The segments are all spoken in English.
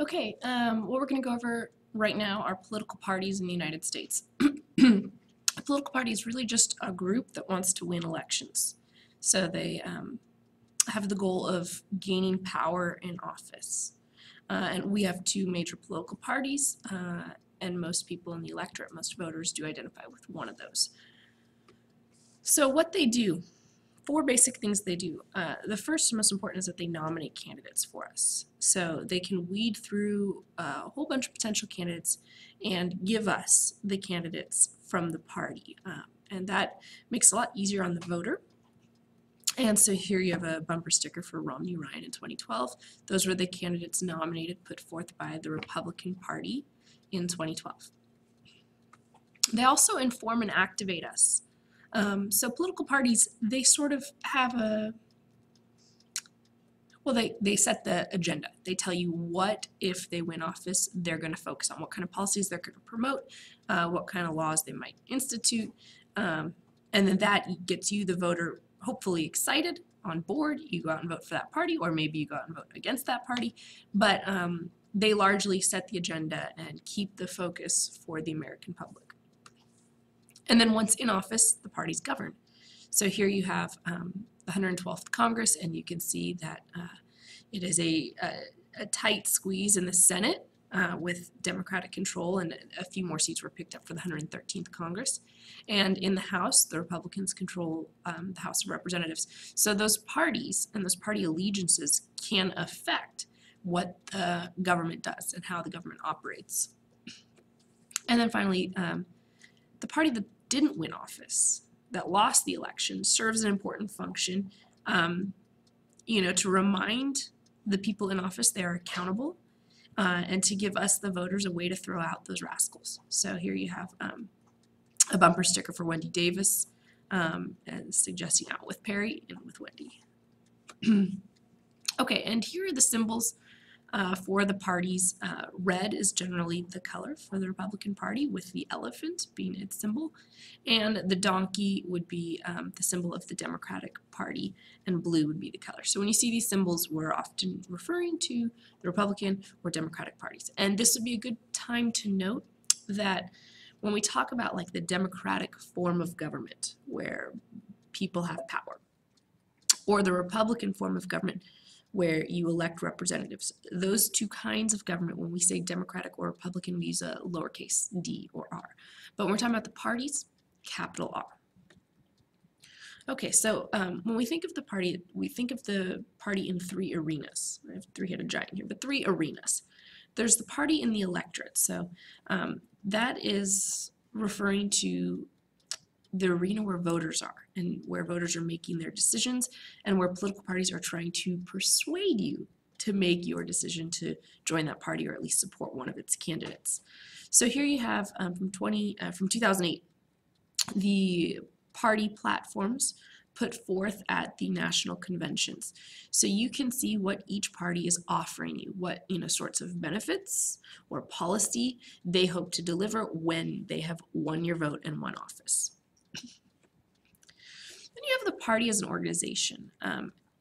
Okay, what we're going to go over right now are political parties in the United States. A political party is really just a group that wants to win elections. So they have the goal of gaining power in office. And we have two major political parties, and most people in the electorate, most voters, do identify with one of those. So what they do, four basic things they do. The first and most important is that they nominate candidates for us. So they can weed through a whole bunch of potential candidates and give us the candidates from the party. And that makes it a lot easier on the voter. And so here you have a bumper sticker for Romney Ryan in 2012. Those were the candidates nominated, put forth by the Republican Party in 2012. They also inform and activate us. So political parties, they sort of have they set the agenda. They tell you what, if they win office, they're going to focus on, what kind of policies they're going to promote, what kind of laws they might institute, and then that gets you, the voter, hopefully excited, on board. You go out and vote for that party, or maybe you go out and vote against that party, but they largely set the agenda and keep the focus for the American public. And then once in office, the parties govern. So here you have the 112th Congress, and you can see that it is a tight squeeze in the Senate with Democratic control, and a few more seats were picked up for the 113th Congress. And in the House, the Republicans control the House of Representatives. So those parties and those party allegiances can affect what the government does and how the government operates. And then finally, the party that didn't win office, that lost the election, serves an important function, to remind the people in office they are accountable, and to give us, the voters, a way to throw out those rascals. So here you have a bumper sticker for Wendy Davis, and suggesting out with Perry and with Wendy. Okay, and here are the symbols for the parties. Red is generally the color for the Republican Party, with the elephant being its symbol, and the donkey would be the symbol of the Democratic Party, and blue would be the color. So when you see these symbols, we're often referring to the Republican or Democratic parties. And this would be a good time to note that when we talk about like the democratic form of government, where people have power, or the Republican form of government, where you elect representatives. Those two kinds of government, when we say Democratic or Republican, we use a lowercase d or r. But when we're talking about the parties, capital R. Okay, so when we think of the party, we think of the party in three arenas. I have three-headed giant here, but three arenas. There's the party in the electorate. So that is referring to the arena where voters are, and where voters are making their decisions, and where political parties are trying to persuade you to make your decision to join that party, or at least support one of its candidates. So here you have from 2008, the party platforms put forth at the national conventions. So you can see what each party is offering you, what sorts of benefits or policy they hope to deliver when they have won your vote and won office. Then you have the party as an organization,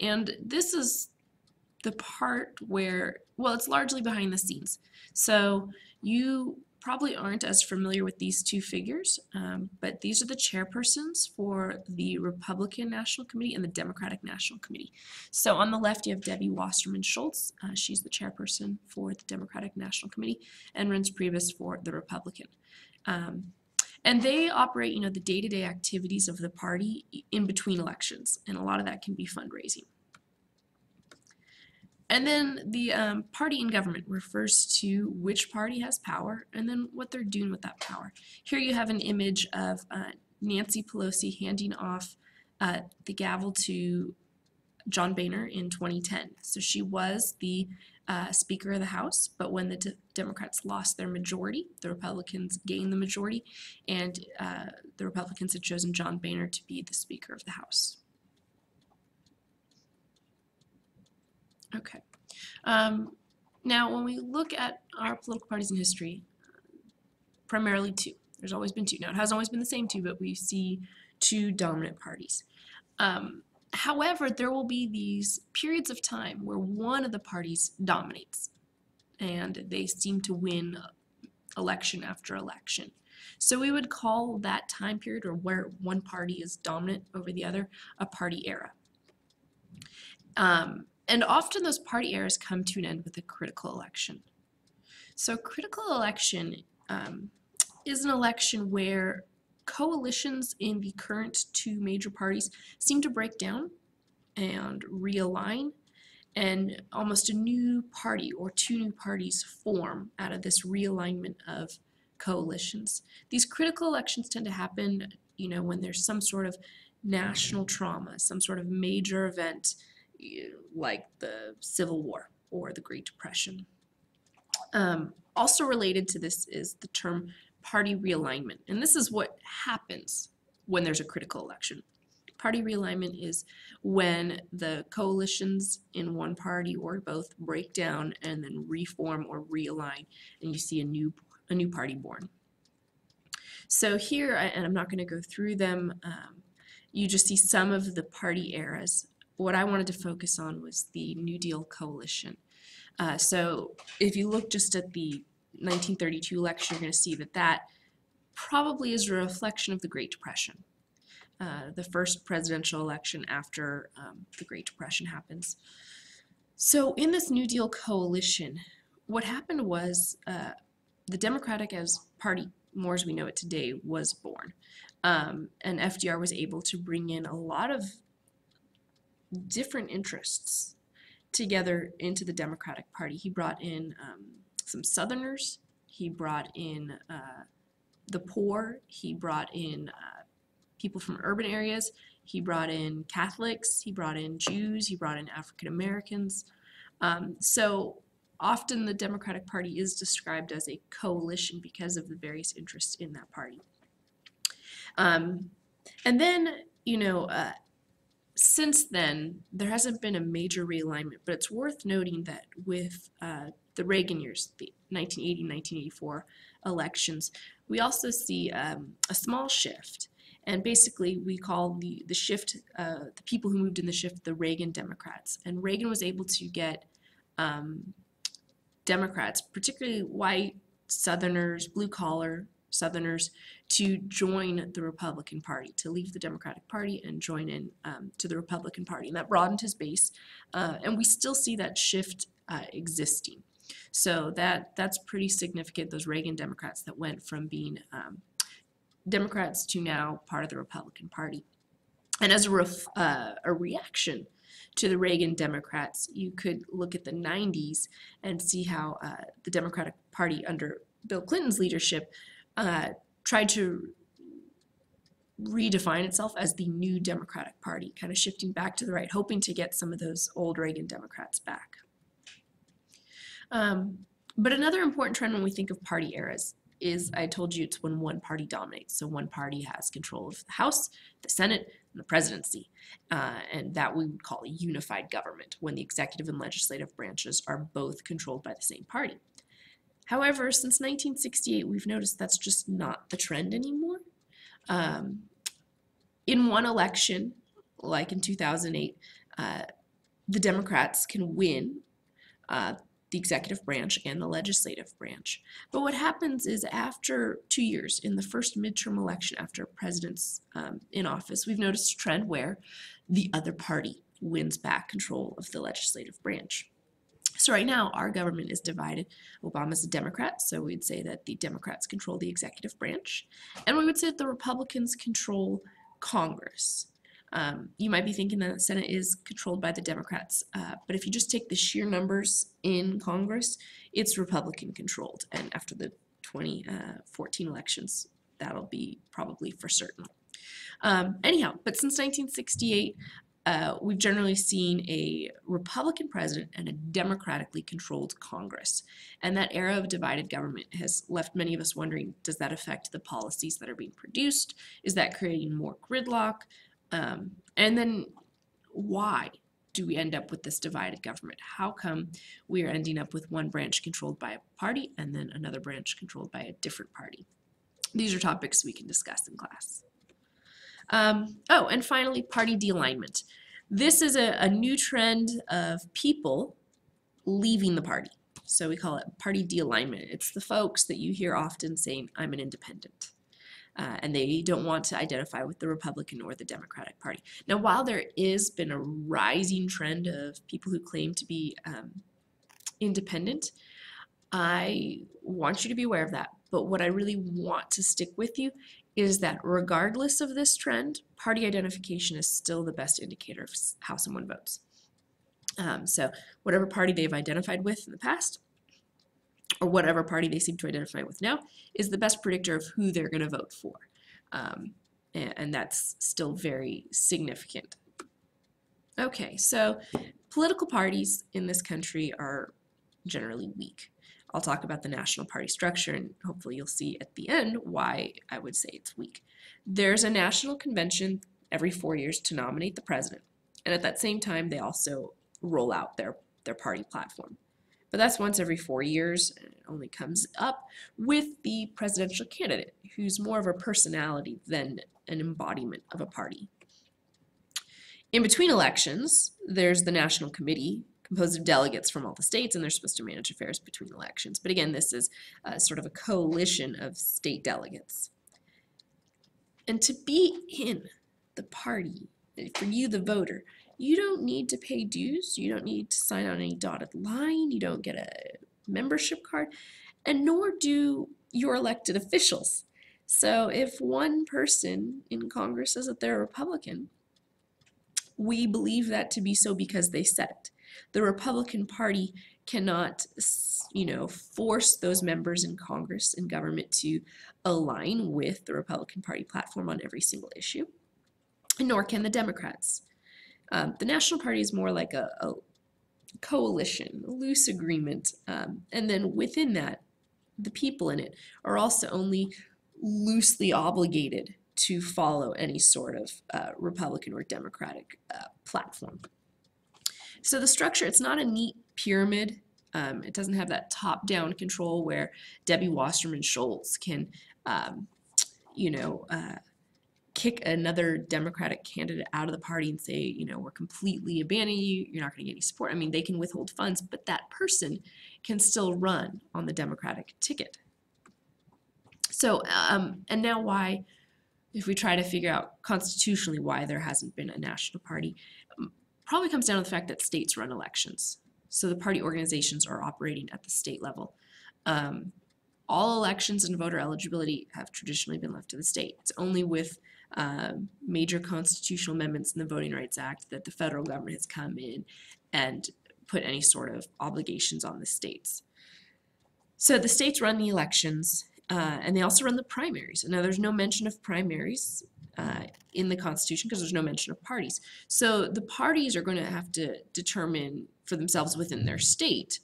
and this is the part where, well, it's largely behind the scenes. So you probably aren't as familiar with these two figures, but these are the chairpersons for the Republican National Committee and the Democratic National Committee. So on the left you have Debbie Wasserman Schultz. She's the chairperson for the Democratic National Committee, and Reince Priebus for the Republican. And they operate, the day-to-day activities of the party in between elections, and a lot of that can be fundraising. And then the party in government refers to which party has power and then what they're doing with that power. Here you have an image of Nancy Pelosi handing off the gavel to John Boehner in 2010. So she was the Speaker of the House, but when the Democrats lost their majority, the Republicans gained the majority, and the Republicans had chosen John Boehner to be the Speaker of the House. Okay. Now, when we look at our political parties in history, primarily two. There's always been two. Now, it hasn't always been the same two, but we see two dominant parties. However, there will be these periods of time where one of the parties dominates. and they seem to win election after election. So we would call that time period, or where one party is dominant over the other, a party era. And often those party eras come to an end with a critical election. So critical election is an election where coalitions in the current two major parties seem to break down and realign, and almost a new party or two new parties form out of this realignment of coalitions. These critical elections tend to happen, when there's some sort of national trauma, some sort of major event like the Civil War or the Great Depression. Also related to this is the term party realignment, and this is what happens when there's a critical election. Party realignment is when the coalitions in one party or both break down and then reform or realign, and you see a new party born. So here, and I'm not going to go through them, you just see some of the party eras. What I wanted to focus on was the New Deal coalition. So if you look just at the 1932 election, you're going to see that probably is a reflection of the Great Depression. The first presidential election after the Great Depression happens. So in this New Deal coalition, what happened was the Democratic Party, more as we know it today, was born. And FDR was able to bring in a lot of different interests together into the Democratic Party. He brought in some Southerners, he brought in the poor, he brought in people from urban areas, he brought in Catholics, he brought in Jews, he brought in African Americans. So often the Democratic Party is described as a coalition because of the various interests in that party. And then, since then, there hasn't been a major realignment, but it's worth noting that with the Reagan years, the 1980-1984 elections, we also see a small shift. And basically, we call the shift, the people who moved in the shift, the Reagan Democrats. And Reagan was able to get Democrats, particularly white Southerners, blue-collar Southerners, to join the Republican Party, to leave the Democratic Party and join in to the Republican Party. And that broadened his base. And we still see that shift existing. So that's pretty significant, those Reagan Democrats that went from being Democrats to now part of the Republican Party. And as a reaction to the Reagan Democrats, you could look at the 90s and see how the Democratic Party under Bill Clinton's leadership tried to redefine itself as the new Democratic Party, kind of shifting back to the right, hoping to get some of those old Reagan Democrats back. But another important trend when we think of party eras is, I told you, it's when one party dominates. So one party has control of the House, the Senate, and the presidency. And that we would call a unified government, when the executive and legislative branches are both controlled by the same party. However, since 1968, we've noticed that's just not the trend anymore. In one election, like in 2008, the Democrats can win the executive branch and the legislative branch. But what happens is, after 2 years, in the first midterm election after a president's in office, we've noticed a trend where the other party wins back control of the legislative branch. So right now, our government is divided. Obama's a Democrat, so we'd say that the Democrats control the executive branch. And we would say that the Republicans control Congress. You might be thinking that the Senate is controlled by the Democrats, but if you just take the sheer numbers in Congress, it's Republican controlled. And after the 2014 elections, that'll be probably for certain. Anyhow, but since 1968, we've generally seen a Republican president and a democratically controlled Congress. And that era of divided government has left many of us wondering, does that affect the policies that are being produced? Is that creating more gridlock? And then why do we end up with this divided government? How come we are ending up with one branch controlled by a party and then another branch controlled by a different party? These are topics we can discuss in class. Oh, and finally, party de-alignment. This is a new trend of people leaving the party. So we call it party de-alignment. It's the folks that you hear often saying, I'm an independent. And they don't want to identify with the Republican or the Democratic Party. Now, while there has been a rising trend of people who claim to be independent, I want you to be aware of that. But what I really want to stick with you is that regardless of this trend, party identification is still the best indicator of how someone votes. So whatever party they've identified with in the past, or whatever party they seem to identify with now, is the best predictor of who they're going to vote for. And that's still very significant. Okay, so political parties in this country are generally weak. I'll talk about the national party structure, and hopefully you'll see at the end why I would say it's weak. There's a national convention every 4 years to nominate the president, and at that same time they also roll out their party platform. But that's once every 4 years, and it only comes up with the presidential candidate, who's more of a personality than an embodiment of a party. In between elections, there's the National Committee, composed of delegates from all the states, and they're supposed to manage affairs between elections. But again, this is sort of a coalition of state delegates. And to be in the party, for you, the voter, you don't need to pay dues, you don't need to sign on any dotted line, you don't get a membership card, and nor do your elected officials. So if one person in Congress says that they're a Republican, we believe that to be so because they said it. The Republican Party cannot, force those members in Congress and government to align with the Republican Party platform on every single issue, nor can the Democrats. The National Party is more like a coalition, a loose agreement, and then within that, the people in it are also only loosely obligated to follow any sort of Republican or Democratic platform. So the structure, it's not a neat pyramid. It doesn't have that top-down control where Debbie Wasserman Schultz can, kick another Democratic candidate out of the party and say, we're completely abandoning you, you're not going to get any support. I mean, they can withhold funds, but that person can still run on the Democratic ticket. So, and now why, if we try to figure out constitutionally why there hasn't been a national party, probably comes down to the fact that states run elections. So the party organizations are operating at the state level. All elections and voter eligibility have traditionally been left to the state. It's only with major constitutional amendments in the Voting Rights Act that the federal government has come in and put any sort of obligations on the states. So the states run the elections, and they also run the primaries. Now there's no mention of primaries in the Constitution because there's no mention of parties. So the parties are going to have to determine for themselves within their state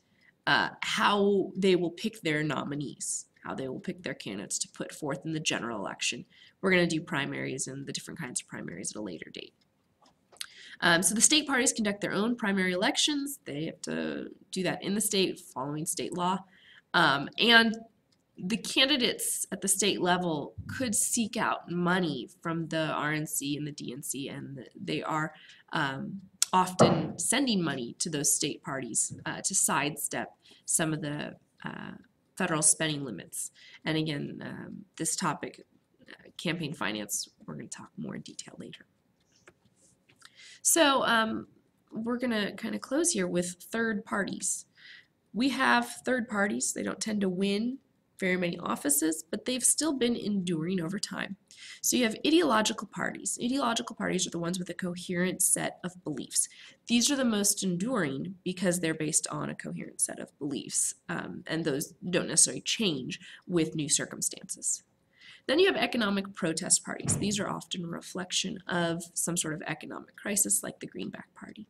how they will pick their nominees, how they will pick their candidates to put forth in the general election. We're going to do primaries and the different kinds of primaries at a later date. So the state parties conduct their own primary elections. They have to do that in the state following state law. And the candidates at the state level could seek out money from the RNC and the DNC, and they are often sending money to those state parties to sidestep some of the federal spending limits. And again, this topic, campaign finance, we're going to talk more in detail later. So we're going to kind of close here with third parties. We have third parties. They don't tend to win very many offices, but they've still been enduring over time. So you have ideological parties. Ideological parties are the ones with a coherent set of beliefs. These are the most enduring because they're based on a coherent set of beliefs, and those don't necessarily change with new circumstances. Then you have economic protest parties. These are often a reflection of some sort of economic crisis like the Greenback Party.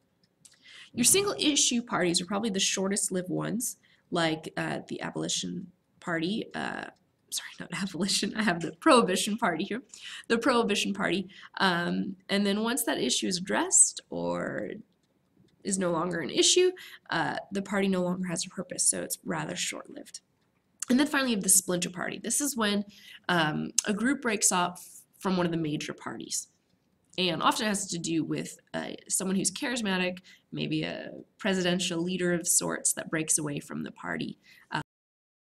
Your single issue parties are probably the shortest lived ones, like the Abolition Party, sorry, not abolition, I have the Prohibition Party here, the Prohibition Party, and then once that issue is addressed or is no longer an issue, the party no longer has a purpose, so it's rather short-lived. And then finally you have the splinter party. This is when a group breaks off from one of the major parties. and often has to do with someone who's charismatic, maybe a presidential leader of sorts that breaks away from the party